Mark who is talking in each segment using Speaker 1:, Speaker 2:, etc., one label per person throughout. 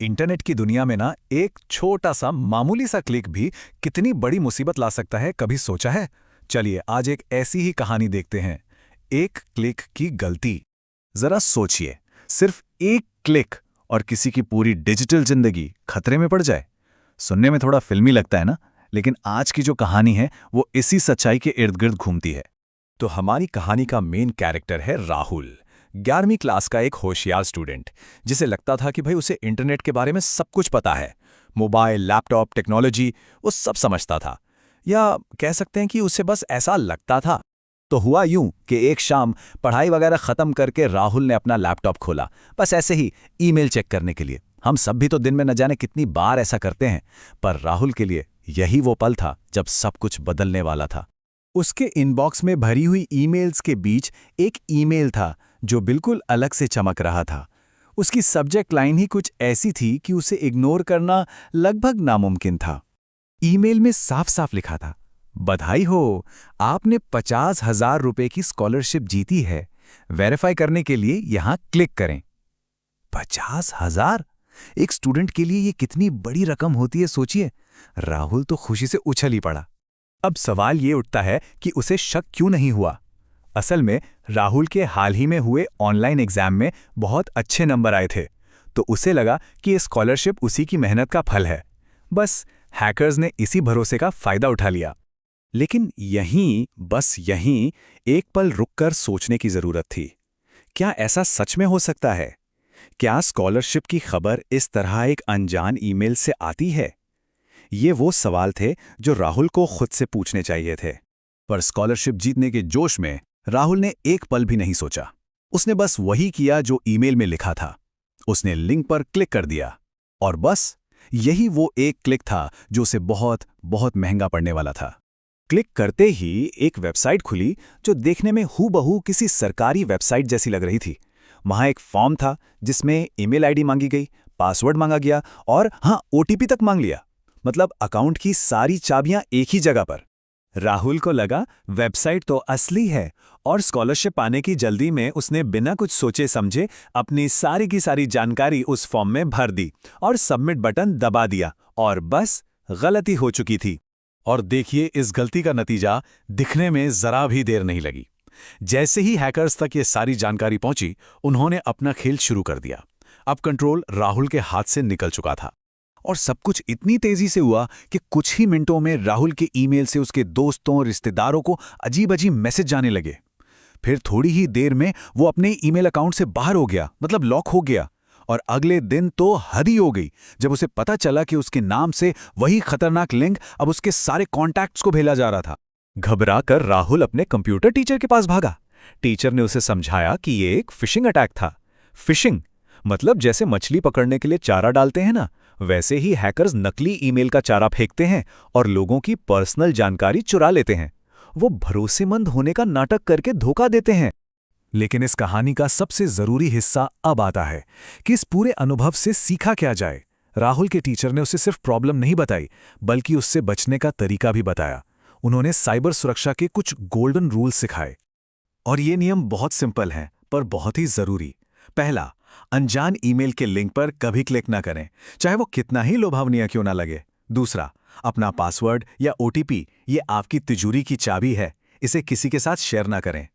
Speaker 1: Internet की दुनिया में ना एक छोटा सा मामूली सा क्लिक भी कितनी बड़ी मुसीबत ला सकता है, कभी सोचा है? चलिए आज एक ऐसी ही कहानी देखते हैं। एक क्लिक की गलती। जरा सोचिए, सिर्फ एक क्लिक और किसी की पूरी डिजिटल जिंदगी खतरे में पड़ जाए। सुनने में थोड़ा फिल्मी लगता है ना, लेकिन आज की जो कहानी है वो इसी सच्चाई के इर्द गिर्द घूमती है। तो हमारी कहानी का मेन कैरेक्टर है राहुल, 11वीं क्लास का एक होशियार स्टूडेंट, जिसे लगता था कि भाई उसे इंटरनेट के बारे में सब कुछ पता है। मोबाइल, लैपटॉप, टेक्नोलॉजी, वो सब समझता था। या कह सकते हैं कि उसे बस ऐसा लगता था। तो हुआ यूं कि एक शाम पढ़ाई वगैरह खत्म करके राहुल ने अपना लैपटॉप खोला, बस ऐसे ही ईमेल चेक करने के लिए। हम सब भी तो दिन में न जाने कितनी बार ऐसा करते हैं, पर राहुल के लिए यही वो पल था जब सब कुछ बदलने वाला था। उसके इनबॉक्स में भरी हुई ईमेल्स के बीच एक ईमेल था जो बिल्कुल अलग से चमक रहा था। उसकी सब्जेक्ट लाइन ही कुछ ऐसी थी कि उसे इग्नोर करना लगभग नामुमकिन था। ईमेल में साफ साफ लिखा था, बधाई हो, आपने 50,000 रुपए की स्कॉलरशिप जीती है। वेरीफाई करने के लिए यहां क्लिक करें। 50,000? एक स्टूडेंट के लिए ये कितनी बड़ी रकम होती है, सोचिए। राहुल तो खुशी से उछल ही पड़ा। अब सवाल ये उठता है कि उसे शक क्यों नहीं हुआ। असल में राहुल के हाल ही में हुए ऑनलाइन एग्जाम में बहुत अच्छे नंबर आए थे, तो उसे लगा कि ये स्कॉलरशिप उसी की मेहनत का फल है। बस हैकर्स ने इसी भरोसे का फायदा उठा लिया। लेकिन बस यहीं एक पल रुककर सोचने की जरूरत थी। क्या ऐसा सच में हो सकता है? क्या स्कॉलरशिप की खबर इस तरह एक अनजान ईमेल से आती है? ये वो सवाल थे जो राहुल को खुद से पूछने चाहिए थे। पर स्कॉलरशिप जीतने के जोश में राहुल ने एक पल भी नहीं सोचा। उसने बस वही किया जो ईमेल में लिखा था। उसने लिंक पर क्लिक कर दिया, और बस यही वो एक क्लिक था जो उसे बहुत बहुत महंगा पड़ने वाला था। क्लिक करते ही एक वेबसाइट खुली जो देखने में हूबहू किसी सरकारी वेबसाइट जैसी लग रही थी। वहां एक फॉर्म था जिसमें ईमेल आईडी मांगी गई, पासवर्ड मांगा गया और हाँ, ओटीपी तक मांग लिया। मतलब अकाउंट की सारी चाबियां एक ही जगह पर। राहुल को लगा वेबसाइट तो असली है, और स्कॉलरशिप पाने की जल्दी में उसने बिना कुछ सोचे समझे अपनी सारी की सारी जानकारी उस फॉर्म में भर दी और सबमिट बटन दबा दिया, और बस गलती हो चुकी थी। और देखिए, इस गलती का नतीजा दिखने में जरा भी देर नहीं लगी। जैसे ही हैकर्स तक ये सारी जानकारी पहुंची, उन्होंने अपना खेल शुरू कर दिया। अब कंट्रोल राहुल के हाथ से निकल चुका था, और सब कुछ इतनी तेजी से हुआ कि कुछ ही मिनटों में राहुल के ईमेल से उसके दोस्तों, रिश्तेदारों को अजीब अजीब मैसेज जाने लगे। फिर थोड़ी ही देर में वो अपने ईमेल अकाउंट से बाहर हो गया, मतलब लॉक हो गया। और अगले दिन तो हद ही हो गई जब उसे पता चला कि उसके नाम से वही खतरनाक लिंक अब उसके सारे कॉन्टैक्ट्स को भेजा जा रहा था। घबराकर राहुल अपने कंप्यूटर टीचर के पास भागा। टीचर ने उसे समझाया कि ये एक फिशिंग अटैक था। फिशिंग मतलब जैसे मछली पकड़ने के लिए चारा डालते हैं ना, वैसे ही हैकर्स नकली ईमेल का चारा फेंकते हैं और लोगों की पर्सनल जानकारी चुरा लेते हैं। वो भरोसेमंद होने का नाटक करके धोखा देते हैं। लेकिन इस कहानी का सबसे जरूरी हिस्सा अब आता है कि इस पूरे अनुभव से सीखा क्या जाए। राहुल के टीचर ने उसे सिर्फ प्रॉब्लम नहीं बताई, बल्कि उससे बचने का तरीका भी बताया। उन्होंने साइबर सुरक्षा के कुछ गोल्डन रूल्स सिखाए, और ये नियम बहुत सिंपल हैं पर बहुत ही जरूरी। पहला, अनजान ईमेल के लिंक पर कभी क्लिक ना करें, चाहे वो कितना ही लोभावनीय क्यों ना लगे। दूसरा, अपना पासवर्ड या ओटीपी ये आपकी तिजोरी की चाबी है, इसे किसी के साथ शेयर ना करें।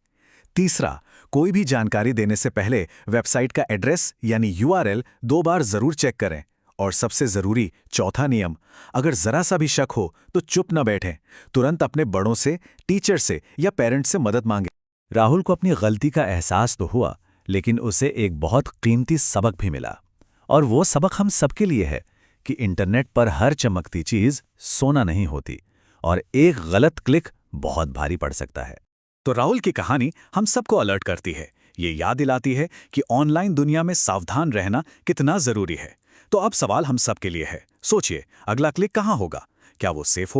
Speaker 1: तीसरा, कोई भी जानकारी देने से पहले वेबसाइट का एड्रेस यानी यूआरएल 2 बार जरूर चेक करें। और सबसे जरूरी चौथा नियम, अगर जरा सा भी शक हो तो चुप न बैठें, तुरंत अपने बड़ों से, टीचर से या पेरेंट्स से मदद मांगें। राहुल को अपनी गलती का एहसास तो हुआ, लेकिन उसे एक बहुत कीमती सबक भी मिला। और वो सबक हम सबके लिए है कि इंटरनेट पर हर चमकती चीज सोना नहीं होती, और एक गलत क्लिक बहुत भारी पड़ सकता है। तो राहुल की कहानी हम सबको अलर्ट करती है, ये याद दिलाती है कि ऑनलाइन दुनिया में सावधान रहना कितना जरूरी है। तो अब सवाल हम सबके लिए है, सोचिए, अगला क्लिक कहां होगा? क्या वो सेफ होगा?